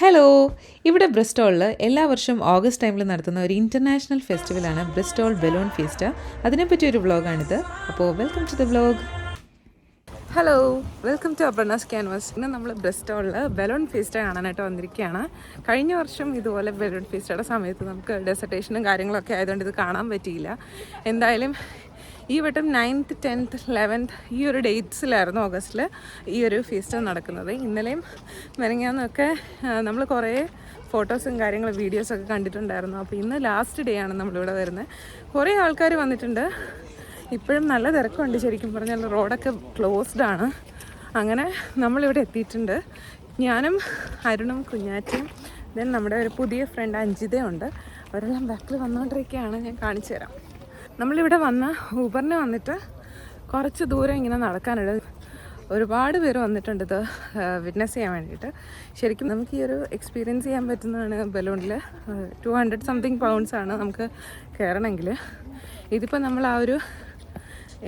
Hello, ഇവിടെ ബ്രിസ്റ്റോളിൽ എല്ലാ വർഷവും ഓഗസ്റ്റ് ടൈമിൽ നടത്തുന്ന ഒരു ഇൻ്റർനാഷണൽ ഫെസ്റ്റിവലാണ് ബ്രിസ്റ്റോൾ ബലൂൺ ഫീസ്റ്റ. അതിനെപ്പറ്റി ഒരു വ്ളോഗാണിത്. അപ്പോൾ welcome to the vlog. Hello, welcome to Aparna's canvas. ഇന്ന് നമ്മൾ ബ്രിസ്റ്റോളിൽ ബലൂൺ ഫീസ്റ്റ കാണാനായിട്ട് വന്നിരിക്കുകയാണ്. കഴിഞ്ഞ വർഷം ഇതുപോലെ ബലൂൺ ഫീസ്റ്റയുടെ സമയത്ത് നമുക്ക് ഡെസർട്ടേഷനും കാര്യങ്ങളൊക്കെ ആയതുകൊണ്ട് ഇത് കാണാൻ പറ്റിയില്ല. എന്തായാലും ഈ വട്ടം 9th 10th 11th ഈ ഒരു ഡേറ്റ്സിലായിരുന്നു ഓഗസ്റ്റിൽ ഈ ഒരു ഫീസ്റ്റ് നടക്കുന്നത്. ഇന്നലെയും മെനങ്ങാന്നൊക്കെ നമ്മൾ കുറേ ഫോട്ടോസും കാര്യങ്ങളും വീഡിയോസൊക്കെ കണ്ടിട്ടുണ്ടായിരുന്നു. അപ്പോൾ ഇന്ന് ലാസ്റ്റ് ഡേ ആണ് നമ്മളിവിടെ വരുന്നത്. കുറേ ആൾക്കാർ വന്നിട്ടുണ്ട്. ഇപ്പോഴും നല്ല തിരക്കുണ്ട്. ശരിക്കും പറഞ്ഞാൽ റോഡൊക്കെ ക്ലോസ്ഡ് ആണ്. അങ്ങനെ നമ്മളിവിടെ എത്തിയിട്ടുണ്ട്. ഞാനും അരുണും കുഞ്ഞാറ്റയും ദെൻ നമ്മുടെ ഒരു പുതിയ ഫ്രണ്ട് അഞ്ജിതയുണ്ട്. അവരെല്ലാം ബാക്കിൽ വന്നുകൊണ്ടിരിക്കുകയാണ്. ഞാൻ കാണിച്ചു തരാം. നമ്മളിവിടെ വന്ന് ഊബറിന് വന്നിട്ട് കുറച്ച് ദൂരം ഇങ്ങനെ നടക്കാനുണ്ട്. ഒരുപാട് പേര് വന്നിട്ടുണ്ട് ഇത് വിറ്റ്നസ് ചെയ്യാൻ വേണ്ടിയിട്ട്. ശരിക്കും നമുക്ക് ഈ ഒരു എക്സ്പീരിയൻസ് ചെയ്യാൻ പറ്റുന്നതാണ്. ബലൂണിൽ 200 സംതിങ് പൗണ്ട്സാണ് നമുക്ക് കയറണമെങ്കിൽ. ഇതിപ്പോൾ നമ്മൾ ആ ഒരു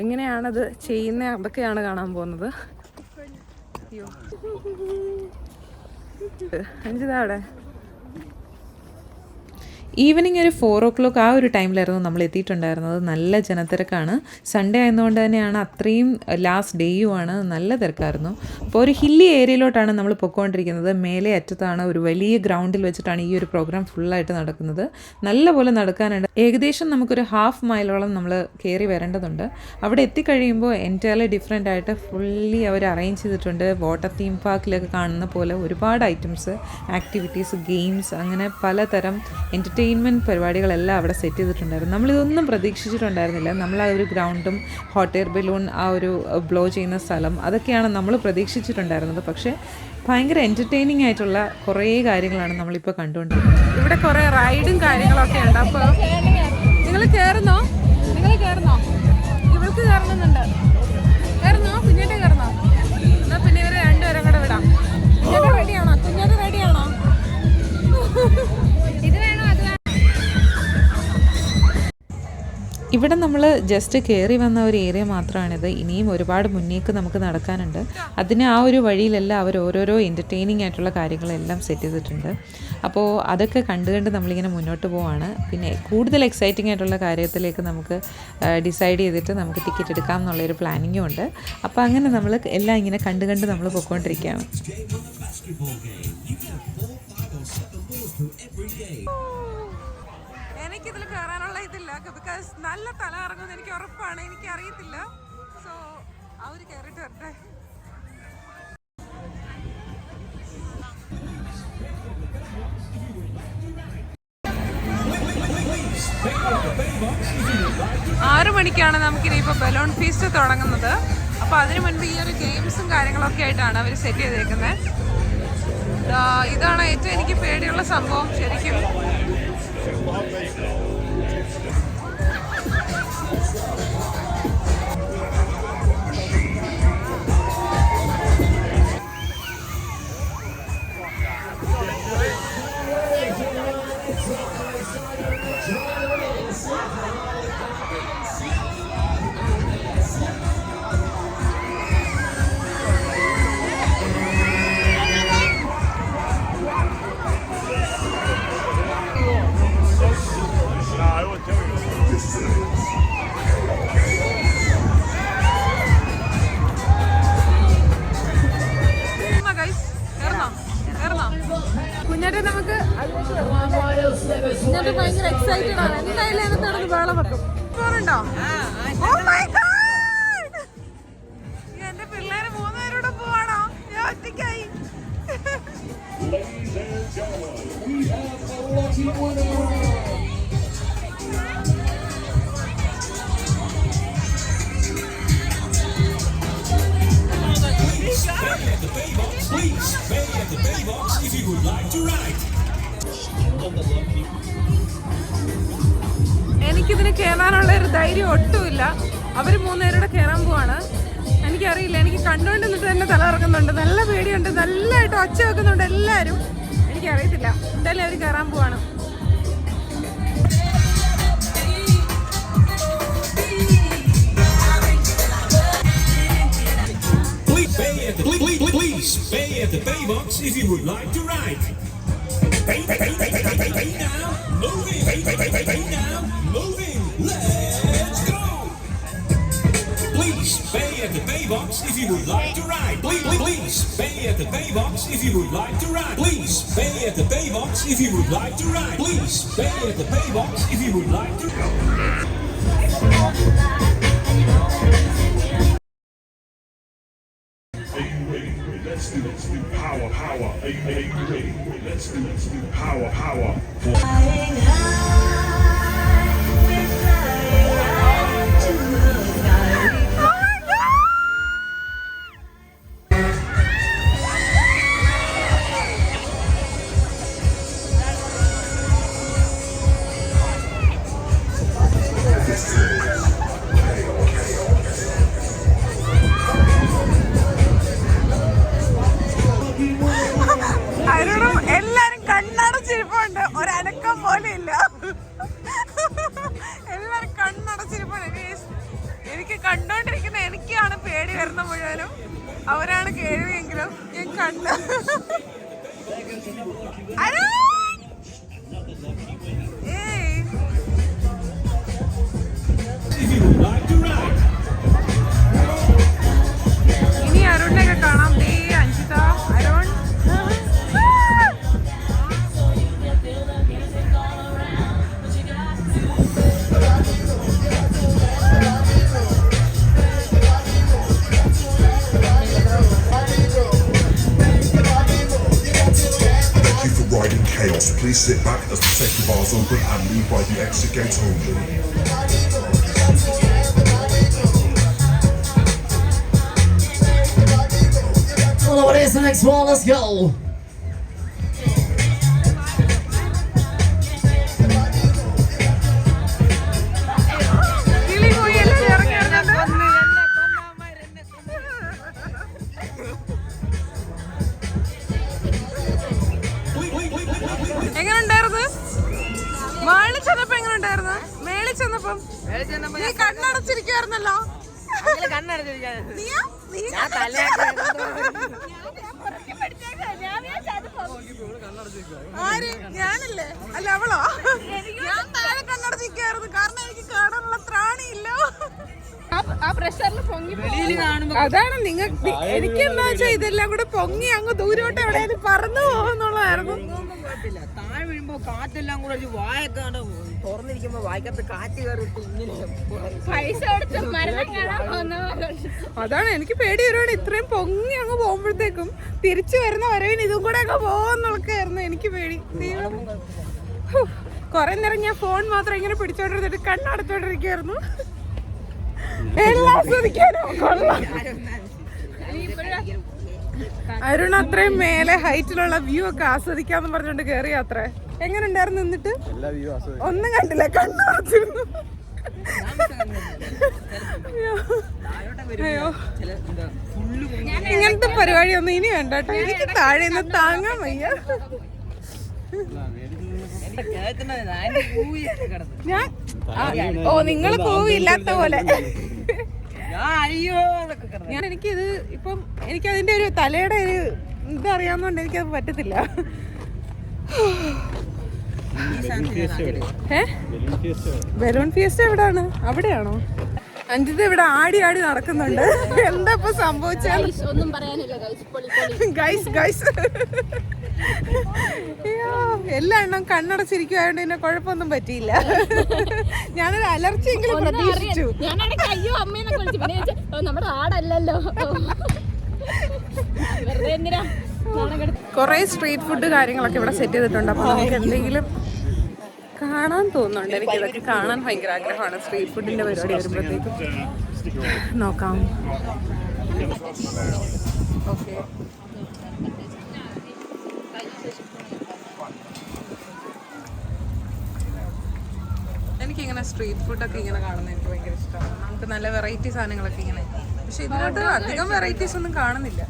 എങ്ങനെയാണത് ചെയ്യുന്നത് അതൊക്കെയാണ് കാണാൻ പോകുന്നത്. അയ്യോ അഞ്ചിതാ അവിടെ. ഈവനിങ് ഒരു 4 o'clock ആ ഒരു ടൈമിലായിരുന്നു നമ്മൾ എത്തിയിട്ടുണ്ടായിരുന്നത്. നല്ല ജനത്തിരക്കാണ്. സൺഡേ ആയതുകൊണ്ട് തന്നെയാണ് അത്രയും ലാസ്റ്റ് ഡേയുമാണ്. നല്ല തിരക്കായിരുന്നു. അപ്പോൾ ഒരു ഹില്ലി ഏരിയയിലോട്ടാണ് നമ്മൾ പൊയ്ക്കൊണ്ടിരിക്കുന്നത്. മേലെ അറ്റത്താണ് ഒരു വലിയ ഗ്രൗണ്ടിൽ വെച്ചിട്ടാണ് ഈ ഒരു പ്രോഗ്രാം ഫുള്ളായിട്ട് നടക്കുന്നത്. നല്ലപോലെ നടക്കാനുണ്ട്. ഏകദേശം നമുക്കൊരു 1/2 മൈലോളം നമ്മൾ കയറി വരേണ്ടതുണ്ട്. അവിടെ എത്തിക്കഴിയുമ്പോൾ എൻറ്റയർലി ഡിഫറെൻ്റ് ആയിട്ട് ഫുള്ളി അവർ അറേഞ്ച് ചെയ്തിട്ടുണ്ട്. വാട്ടർ തീം പാർക്കിലൊക്കെ കാണുന്ന പോലെ ഒരുപാട് ഐറ്റംസ്, ആക്ടിവിറ്റീസ്, ഗെയിംസ്, അങ്ങനെ പലതരം എൻ്റർടൈൻമെൻറ്റ് പരിപാടികളെല്ലാം അവിടെ സെറ്റ് ചെയ്തിട്ടുണ്ടായിരുന്നു. നമ്മളിതൊന്നും പ്രതീക്ഷിച്ചിട്ടുണ്ടായിരുന്നില്ല. നമ്മൾ ആ ഒരു ഗ്രൗണ്ടും ഹോട്ട് എയർ ബലൂൺ ആ ഒരു ബ്ലോ ചെയ്യുന്ന സ്ഥലം അതൊക്കെയാണ് നമ്മൾ പ്രതീക്ഷിച്ചിട്ടുണ്ടായിരുന്നത്. പക്ഷേ ഭയങ്കര എൻ്റർടൈനിങ് ആയിട്ടുള്ള കുറേ കാര്യങ്ങളാണ് നമ്മളിപ്പോൾ കണ്ടുകൊണ്ടിരിക്കുന്നത്. ഇവിടെ കുറേ റൈഡും കാര്യങ്ങളൊക്കെ ഉണ്ട്. അപ്പോൾ നിങ്ങൾ കയറുന്നോ? ഇവൾക്ക് കയറണമെന്നുണ്ട്. കയറുന്നോ? കുഞ്ഞിൻ്റെ കയറുന്നോ? എന്നാൽ പിന്നെ ഇവരെ രണ്ടുപേരും കൂടെ വിടാം. കുഞ്ഞിൻ്റെ റെഡിയാണോ? ഇവിടെ നമ്മൾ ജസ്റ്റ് കയറി വന്ന ഒരു ഏരിയ മാത്രമാണിത്. ഇനിയും ഒരുപാട് മുന്നേക്ക് നമുക്ക് നടക്കാനുണ്ട്. അതിന് ആ ഒരു വഴിയിലെല്ലാം അവർ ഓരോരോ എൻ്റർടൈനിങ് ആയിട്ടുള്ള കാര്യങ്ങളെല്ലാം സെറ്റ് ചെയ്തിട്ടുണ്ട്. അപ്പോൾ അതൊക്കെ കണ്ട് നമ്മളിങ്ങനെ മുന്നോട്ട് പോവാണ്. പിന്നെ കൂടുതൽ എക്സൈറ്റിംഗ് ആയിട്ടുള്ള കാര്യത്തിലേക്ക് നമുക്ക് ഡിസൈഡ് ചെയ്തിട്ട് നമുക്ക് ടിക്കറ്റ് എടുക്കാം എന്നുള്ളൊരു പ്ലാനിങ്ങും ഉണ്ട്. അപ്പോൾ അങ്ങനെ നമ്മൾ എല്ലാം ഇങ്ങനെ കണ്ട് നമ്മൾ പോയിക്കൊണ്ടിരിക്കുകയാണ്. എനിക്കിതിൽ കയറാനുള്ള ഇതില്ല. ബിക്കോസ് നല്ല തല ഇറങ്ങുമെന്ന് എനിക്ക് ഉറപ്പാണ്. എനിക്ക് അറിയത്തില്ല. സോ അവർ കയറിയിട്ട് വരട്ടെ. ആറ് മണിക്കാണ് നമുക്കിനിയിപ്പോൾ ബലൂൺ ഫീസ്റ്റ് തുടങ്ങുന്നത്. അപ്പോൾ അതിനു മുൻപ് ഈ ഒരു ഗെയിംസും കാര്യങ്ങളൊക്കെ ആയിട്ടാണ് അവർ സെറ്റ് ചെയ്തേക്കുന്നത്. ഇതാണ് ഏറ്റവും എനിക്ക് പേടിയുള്ള സംഭവം ശരിക്കും. കുഞ്ഞാറ്റെ നമുക്ക് കുഞ്ഞാറ്റെ ഭയങ്കര എക്സൈറ്റഡ് ആണ്. എന്തായാലും അതിനകത്ത് നടന്ന് വേളം വെക്കും. പോറുണ്ടോ? എന്റെ പിള്ളേര് 3 പേരോട് പോവാണോ? ഞാൻ ഒറ്റയ്ക്കായി. എനിക്കിതിന് കയറാനുള്ള ഒരു ധൈര്യം ഒട്ടുമില്ല. അവർ 3 പേരുടെ കയറാൻ പോവാണ്. എനിക്കറിയില്ല. എനിക്ക് കണ്ടുകൊണ്ട് നിന്നിട്ട് തന്നെ തല ഇറക്കുന്നുണ്ട്. നല്ല പേടിയുണ്ട്. നല്ലതായിട്ട് ഒച്ച വെക്കുന്നുണ്ട് എല്ലാവരും. എനിക്കറിയത്തില്ല. എന്തായാലും അവർ കയറാൻ പോവാണ്. Please pay at the pay box if you would like to ride. now, moving, let's go! Please pay at the pay box if you would like to ride. Please pay at the pay box if you would like to ride. Please pay at the pay box if you would like to ride. Please pay at the pay box if you would like to ride. Let's do power. Are you ready? Let's do power. Flying high, we're flying to the sky. എല്ലാരും കണ്ണടച്ചിരിപ്പുണ്ട്, ഒരനക്കം പോലെ ഇല്ല. എല്ലാരും കണ്ണടച്ചിരിപ്പുണ്ട്. എനിക്ക് കണ്ടോണ്ടിരിക്കുന്ന എനിക്കാണ് പേടി വരുന്ന മുഴുവനും. അവരാണ് കേൾവിയെങ്കിലും ഞാൻ കണ്ട്. ഇനി അരുണിനെയൊക്കെ കാണാം. Anjitha, Arun. Riding chaos. Please sit back as the safety bars open and leave by the exit gate only. Well, what is the next one? Let's go. എങ്ങനെയുണ്ടായിരുന്നു? മേളിൽ ചെന്നപ്പോ എങ്ങനെയുണ്ടായിരുന്നു? മേളിൽ ചെന്നപ്പം നീ കണ്ണടച്ചിരിക്കുവായിരുന്നല്ലോ. ആര്? ഞാനല്ലേ? അല്ല, അവളോ? ഞാൻ താഴെ കണ്ണടച്ചിരിക്കുവായിരുന്നു, കാരണം എനിക്ക് കാണാനുള്ള ത്രാണിയില്ല. അതാണ് നിങ്ങൾക്ക്. എനിക്ക് എന്താ വെച്ചാൽ ഇതെല്ലാം കൂടെ പൊങ്ങി അങ്ങ് ദൂരോട്ട് എവിടെയാലും പറന്നു പോകുന്നുള്ളതായിരുന്നു. താഴെ വീഴുമ്പോ കാറ്റെല്ലാം കൂടെ വായൊക്കെ തുറന്നിരിക്കുമ്പോ വായിക്കകത്ത് കാറ്റ് കയറിയിട്ട് ഇങ്ങനെ അതാണ് എനിക്ക് പേടി വരുവാണ്. ഇത്രയും പൊങ്ങി അങ്ങ് പോകുമ്പോഴത്തേക്കും തിരിച്ചു വരുന്ന വരവിന് ഇതും കൂടെ അങ്ങ് പോകുന്നുള്ളൊക്കെയായിരുന്നു എനിക്ക് പേടി. കൊറേ നേരം ഞാൻ ഫോൺ മാത്രം ഇങ്ങനെ പിടിച്ചോണ്ടിരുന്നിട്ട് കണ്ണടച്ചോണ്ടിരിക്കുവായിരുന്നു. എല്ലാം ആസ്വദിക്കാനോ കൊള്ളാം. അരുൺ അത്രയും മേലെ ഹൈറ്റിലുള്ള വ്യൂ ഒക്കെ ആസ്വദിക്കാന്ന് പറഞ്ഞോണ്ട് കേറി. അത്ര എങ്ങനെ ഉണ്ടായിരുന്നു? നിന്നിട്ട് ഒന്നും കണ്ടില്ല, കണ്ണടച്ചിരുന്നു. അയ്യോ, ഇങ്ങനത്തെ പരിപാടിയൊന്നും ഇനി വേണ്ട കേട്ടോ. എനിക്ക് താഴെ നിന്ന് താങ്ങാൻ വയ്യ. ഞാൻ നിങ്ങൾ പോവില്ലാത്ത പോലെ. എനിക്കിത് ഇപ്പം എനിക്കതിന്റെ ഒരു തലയുടെ ഒരു ഇതറിയാവുന്നോണ്ട് എനിക്കത് പറ്റത്തില്ല. ബലൂൺ ഫിയസ്റ്റ എവിടാണ്? അവിടെയാണോ? അഞ്ജിത ഇവിടെ ആടി ആടി നടക്കുന്നുണ്ട്. എന്താ ഇപ്പൊ സംഭവിച്ചത്? ഗൈസ് എല്ലാ എണ്ണം കണ്ണടച്ചിരിക്കുവായോണ്ട് പിന്നെ കുഴപ്പമൊന്നും പറ്റിയില്ല. ഞാനൊരു അലർജിയെങ്കിലും പ്രതീക്ഷിച്ചു. കൊറേ സ്ട്രീറ്റ് ഫുഡ് കാര്യങ്ങളൊക്കെ ഇവിടെ സെറ്റ് ചെയ്തിട്ടുണ്ട്. അപ്പൊ നമുക്ക് എന്തെങ്കിലും കാണാൻ തോന്നുന്നുണ്ട്. എനിക്കിതൊക്കെ കാണാൻ ഭയങ്കര ആഗ്രഹമാണ്. സ്ട്രീറ്റ് ഫുഡിന്റെ പരിപാടി വരുമ്പോഴത്തേക്കും നോക്കാം. ഓക്കെ, എനിക്കിങ്ങനെ സ്ട്രീറ്റ് ഫുഡൊക്കെ ഇങ്ങനെ കാണുന്നത് എനിക്ക് ഭയങ്കര ഇഷ്ടമാണ്. നമുക്ക് നല്ല വെറൈറ്റി സാധനങ്ങളൊക്കെ ഇങ്ങനെ. പക്ഷെ ഇതിനകത്ത് അധികം വെറൈറ്റീസ് ഒന്നും കാണുന്നില്ല.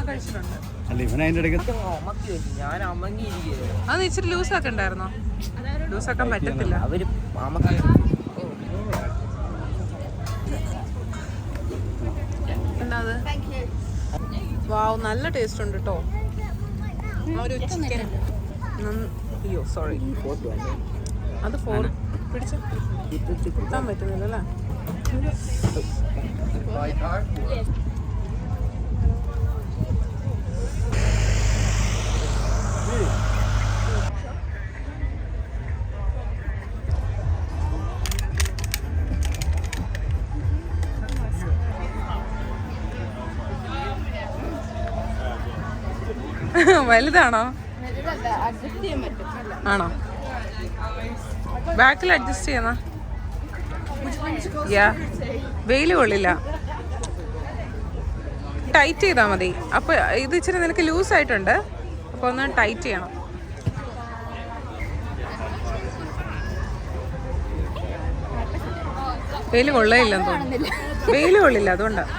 കഴിച്ചിട്ടുണ്ട്. അത് ഇച്ചിരി ലൂസാക്കി ഉണ്ടായിരുന്നോ? ലൂസാക്കാൻ പറ്റത്തില്ല. എന്താ അത്? വാവ്, നല്ല ടേസ്റ്റ് ഉണ്ട് കേട്ടോ. ഒരു ചിക്കൻ. അയ്യോ സോറി, അത് പിടിച്ച് കുത്താൻ പറ്റുന്നില്ല അല്ലേ? വലുതാണോ? ആണോ? ബാക്കിൽ അഡ്ജസ്റ്റ് ചെയ്യുന്ന വെയിൽ കൊള്ളില്ല. ടൈറ്റ് ചെയ്താൽ മതി. അപ്പോൾ ഇത് ഇച്ചിരി നിനക്ക് ലൂസായിട്ടുണ്ട്, അപ്പോൾ ഒന്ന് ടൈറ്റ് ചെയ്യണം. വെയിൽ കൊള്ളയില്ലെന്ന് തോന്നുന്നു. വെയിൽ കൊള്ളില്ല, അതുകൊണ്ടാണ്.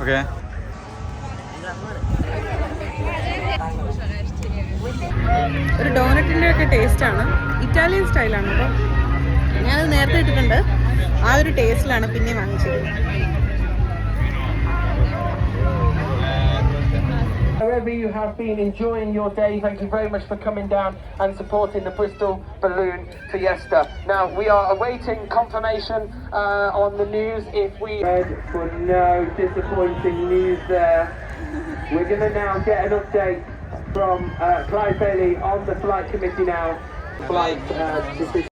ഓക്കെ. ഒരു ഡോനറ്റിൻ്റെ ഒക്കെ ടേസ്റ്റാണ്. ഇറ്റാലിയൻ സ്റ്റൈലാണ്. അപ്പോൾ ഞാനത് നേരത്തെ ഇട്ടിട്ടുണ്ട്. ആ ഒരു ടേസ്റ്റിലാണ് പിന്നെ വാങ്ങിച്ചത്. Wherever you have been enjoying your day, thank you very much for coming down and supporting the Bristol Balloon Fiesta. Now we are awaiting confirmation on the news if we heard for no disappointing news there. We're going to now get an update from Clive Bailey on the flight committee now. Flight decision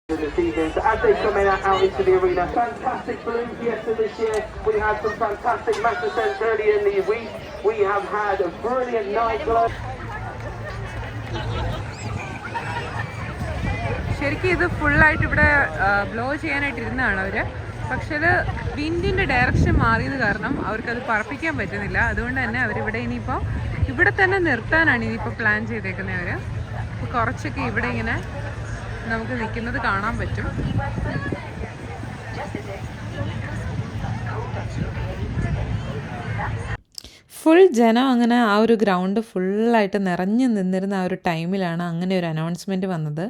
this evening. So as they come in out into the arena, fantastic balloon fiesta this year. We had some fantastic match ascents earlier in the week. We have had a brilliant nightclub. ശരിക്കും ഇത് ഫുള്ളായിട്ട് ഇവിടെ blow ചെയ്യാനായിട്ട് ഇരുന്നതാണ് അവർ. പക്ഷേ അത് വിൻഡിൻ്റെ direction മാറിയത് കാരണം അവർക്കത് പറപ്പിക്കാൻ പറ്റുന്നില്ല. അതുകൊണ്ട് തന്നെ അവരിവിടെ ഇനിയിപ്പോൾ ഇവിടെ തന്നെ നിർത്താനാണ് ഇനിയിപ്പോൾ പ്ലാൻ ചെയ്തേക്കുന്നത് അവർ. അപ്പോൾ കുറച്ചൊക്കെ ഇവിടെ ഇങ്ങനെ നമുക്ക് നിൽക്കുന്നത് കാണാൻ പറ്റും. ഫുൾ ജനം അങ്ങനെ ആ ഒരു ഗ്രൗണ്ട് ഫുള്ളായിട്ട് നിറഞ്ഞു നിന്നിരുന്ന ആ ഒരു ടൈമിലാണ് അങ്ങനെ ഒരു അനൗൺസ്മെൻറ്റ് വന്നത്.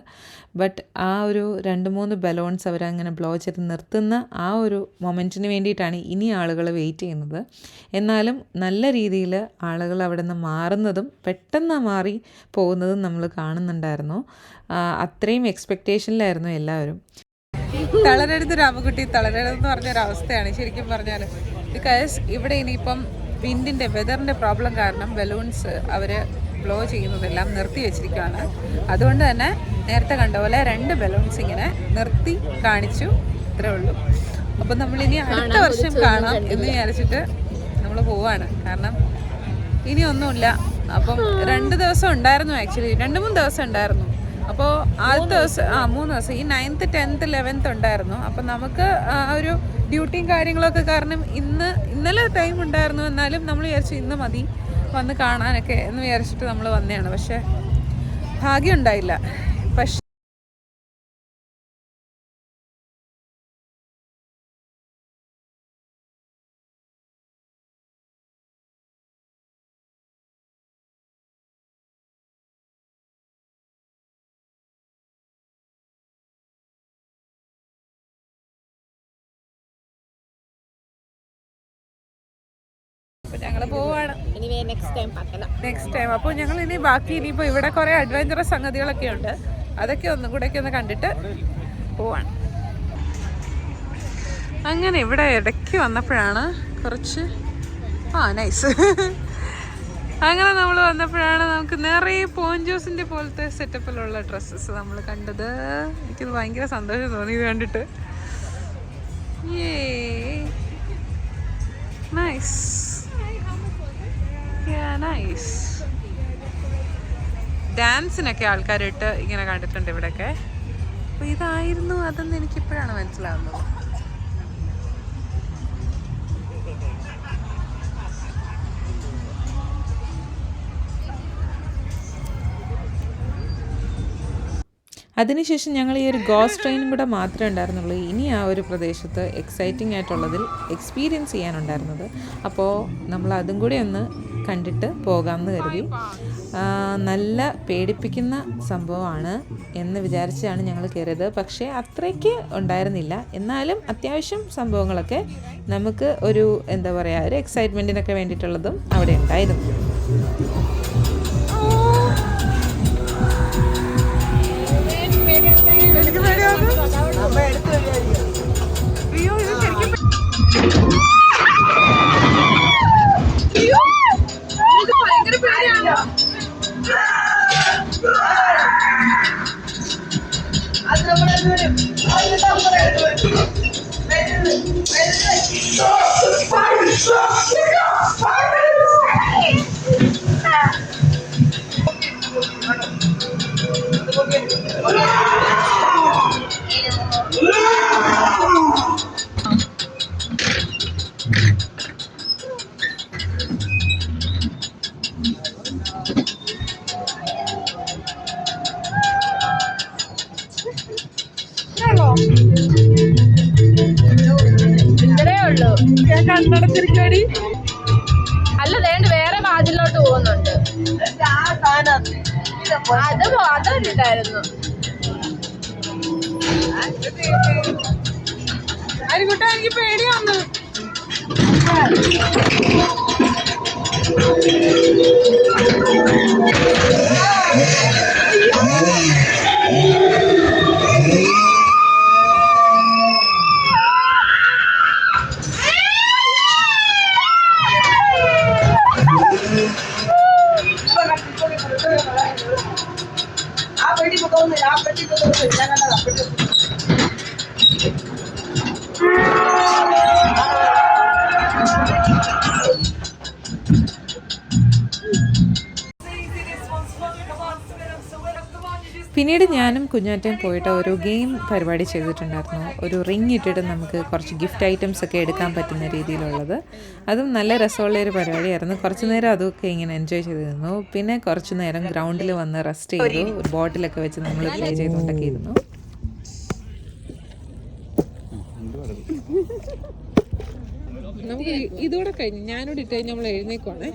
ബട്ട് ആ ഒരു 2-3 ബലൂൺസ് അവരങ്ങനെ ബ്ലോ ചെയ്ത് നിർത്തുന്ന ആ ഒരു മൊമെൻറ്റിന് വേണ്ടിയിട്ടാണ് ഇനി ആളുകൾ വെയിറ്റ് ചെയ്യുന്നത്. എന്നാലും നല്ല രീതിയിൽ ആളുകൾ അവിടെ നിന്ന് മാറുന്നതും പെട്ടെന്ന് മാറി പോകുന്നതും നമ്മൾ കാണുന്നുണ്ടായിരുന്നു. അത്രയും എക്സ്പെക്റ്റേഷനിലായിരുന്നു എല്ലാവരും. തളരരുത് രാമകുട്ടി, തളരരുതെന്ന് പറഞ്ഞൊരവസ്ഥയാണ് ശരിക്കും പറഞ്ഞാൽ. ബിക്കോസ് ഇവിടെ ഇനിയിപ്പം വിൻഡിൻ്റെ വെതറിൻ്റെ പ്രോബ്ലം കാരണം ബലൂൺസ് അവർ ബ്ലോ ചെയ്യുന്നതെല്ലാം നിർത്തി വെച്ചിരിക്കുകയാണ്. അതുകൊണ്ട് തന്നെ നേരത്തെ കണ്ട പോലെ 2 ബലൂൺസ് ഇങ്ങനെ നിർത്തി കാണിച്ചു, ഇത്രേ ഉള്ളൂ. അപ്പം നമ്മളിനി അടുത്ത വർഷം കാണാം എന്ന് വിചാരിച്ചിട്ട് നമ്മൾ പോവാണ്. കാരണം ഇനി ഒന്നുമില്ല. അപ്പം 2 ദിവസം ഉണ്ടായിരുന്നു, ആക്ച്വലി 2-3 ദിവസം ഉണ്ടായിരുന്നു. അപ്പോൾ ആദ്യത്തെ ദിവസം 3 ദിവസം ഈ 9th 10th 11th ഉണ്ടായിരുന്നു. അപ്പം നമുക്ക് ആ ഒരു ഡ്യൂട്ടിയും കാര്യങ്ങളൊക്കെ കാരണം ഇന്നലെ ടൈം ഉണ്ടായിരുന്നു. എന്നാലും നമ്മൾ വിചാരിച്ചു ഇന്ന് മതി വന്ന് കാണാനൊക്കെ എന്ന് വിചാരിച്ചിട്ട് നമ്മൾ വന്നതാണ്. പക്ഷേ ഭാഗ്യം ഉണ്ടായില്ല. പക്ഷേ ഞങ്ങൾ പോവാണ് നെക്സ്റ്റ് ടൈം. അപ്പോൾ ഞങ്ങൾ ഇനി ബാക്കി ഇനിയിപ്പോൾ ഇവിടെ കുറേ അഡ്വഞ്ചറസ് സംഗതികളൊക്കെ ഉണ്ട്. അതൊക്കെ ഒന്നും കൂടെയൊക്കെ ഒന്ന് കണ്ടിട്ട് പോവാണ്. അങ്ങനെ ഇവിടെ ഇടയ്ക്ക് വന്നപ്പോഴാണ് കുറച്ച് നൈസ്. അങ്ങനെ നമ്മൾ വന്നപ്പോഴാണ് നമുക്ക് നിറയെ പോഞ്ചോസിൻ്റെ പോലത്തെ സെറ്റപ്പിലുള്ള ഡ്രസ്സസ് നമ്മൾ കണ്ടത്. എനിക്കത് ഭയങ്കര സന്തോഷം തോന്നി ഇത് കണ്ടിട്ട്. നൈസ്. നൈസ്. ഡാൻസിനൊക്കെ ആൾക്കാരിട്ട് ഇങ്ങനെ കണ്ടിട്ടുണ്ട് ഇവിടെയൊക്കെ. അപ്പോൾ ഇതായിരുന്നു അതെന്ന് എനിക്കിപ്പോഴാണ് മനസ്സിലാവുന്നത്. അതിനുശേഷം ഞങ്ങൾ ഈ ഒരു ഗോസ്റ്റ് ട്രെയിനും കൂടെ മാത്രമേ ഉണ്ടായിരുന്നുള്ളൂ ഇനി ആ ഒരു പ്രദേശത്ത് എക്സൈറ്റിംഗ് ആയിട്ടുള്ളതിൽ എക്സ്പീരിയൻസ് ചെയ്യാനുണ്ടായിരുന്നത്. അപ്പോൾ നമ്മൾ അതും കൂടി ഒന്ന് കണ്ടിട്ട് പോകാമെന്ന് കരുതി. നല്ല പേടിപ്പിക്കുന്ന സംഭവമാണ് എന്ന് വിചാരിച്ചാണ് ഞങ്ങൾ കയറിയത്. പക്ഷേ അത്രയ്ക്ക് ഉണ്ടായിരുന്നില്ല. എന്നാലും അത്യാവശ്യം സംഭവങ്ങളൊക്കെ നമുക്ക് ഒരു എന്താ പറയുക ഒരു എക്സൈറ്റ്മെൻറ്റിനൊക്കെ വേണ്ടിയിട്ടുള്ളതും അവിടെ ഉണ്ടായിരുന്നു. ഇത്രേ ഉള്ളൂ. ഞാൻ കണ്ണടച്ചിരിക്കടി. അല്ല വേണ്ട, വേറെ വാതിലോട്ട് പോകുന്നുണ്ട്. അതല്ലായിരുന്നു. അരികുട്ട, എനിക്ക് പേടിയാന്ന്. പിന്നീട് ഞാനും കുഞ്ഞാറ്റയും പോയിട്ട് ഒരു ഗെയിം പരിപാടി ചെയ്തിട്ടുണ്ടായിരുന്നു. ഒരു റിങ് ഇട്ടിട്ട് നമുക്ക് കുറച്ച് ഗിഫ്റ്റ് ഐറ്റംസ് ഒക്കെ എടുക്കാൻ പറ്റുന്ന രീതിയിലുള്ളത്. അതും നല്ല രസമുള്ളൊരു പരിപാടിയായിരുന്നു. കുറച്ച് നേരം അതൊക്കെ ഇങ്ങനെ എൻജോയ് ചെയ്തിരുന്നു. പിന്നെ കുറച്ച് നേരം ഗ്രൗണ്ടിൽ വന്ന് റെസ്റ്റ് ചെയ്തു. ഒരു ബോട്ടിലൊക്കെ വെച്ച് നമ്മൾ പ്ലേ ചെയ്തുകൊണ്ടൊക്കെ ഇരുന്നു. നമുക്ക് ഇതോടെ കഴിഞ്ഞു. ഞാനോട് ഇട്ട് കഴിഞ്ഞ് നമ്മൾ എഴുന്നേക്കുവാണേ.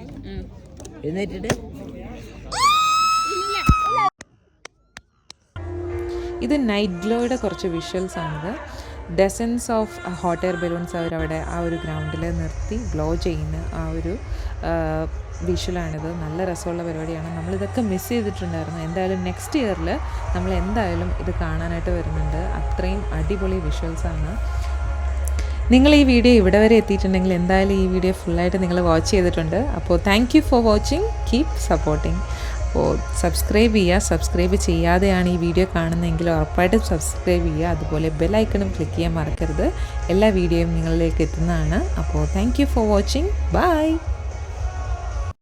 എഴുന്നേറ്റിട്ട് ഇത് നൈറ്റ് ഗ്ലോയുടെ കുറച്ച് വിഷ്വൽസ് ആണിത്. Dozens of hot air balloons അവരവിടെ ആ ഒരു ഗ്രൗണ്ടിൽ നിർത്തി ബ്ലോ ചെയ്യുന്ന ആ ഒരു വിഷ്വലാണിത്. നല്ല രസമുള്ള പരിപാടിയാണ്. നമ്മളിതൊക്കെ മിസ് ചെയ്തിട്ടുണ്ടായിരുന്നു. എന്തായാലും നെക്സ്റ്റ് ഇയറിൽ നമ്മൾ എന്തായാലും ഇത് കാണാനായിട്ട് വരുന്നുണ്ട്. അത്രയും അടിപൊളി വിഷ്വൽസാണ്. നിങ്ങൾ ഈ വീഡിയോ ഇവിടെ വരെ എത്തിയിട്ടുണ്ടെങ്കിൽ എന്തായാലും ഈ വീഡിയോ ഫുള്ളായിട്ട് നിങ്ങൾ വാച്ച് ചെയ്തിട്ടുണ്ട്. അപ്പോൾ thank you for watching. Keep supporting. അപ്പോൾ സബ്സ്ക്രൈബ് ചെയ്യുക. സബ്സ്ക്രൈബ് ചെയ്യാതെയാണ് ഈ വീഡിയോ കാണുന്നതെങ്കിൽ ഉറപ്പായിട്ടും സബ്സ്ക്രൈബ് ചെയ്യുക. അതുപോലെ ബെൽ ഐക്കണും ക്ലിക്ക് ചെയ്യാൻ മറക്കരുത്. എല്ലാ വീഡിയോയും നിങ്ങളിലേക്ക് എത്തുന്നതാണ്. അപ്പോൾ thank you for watching. By.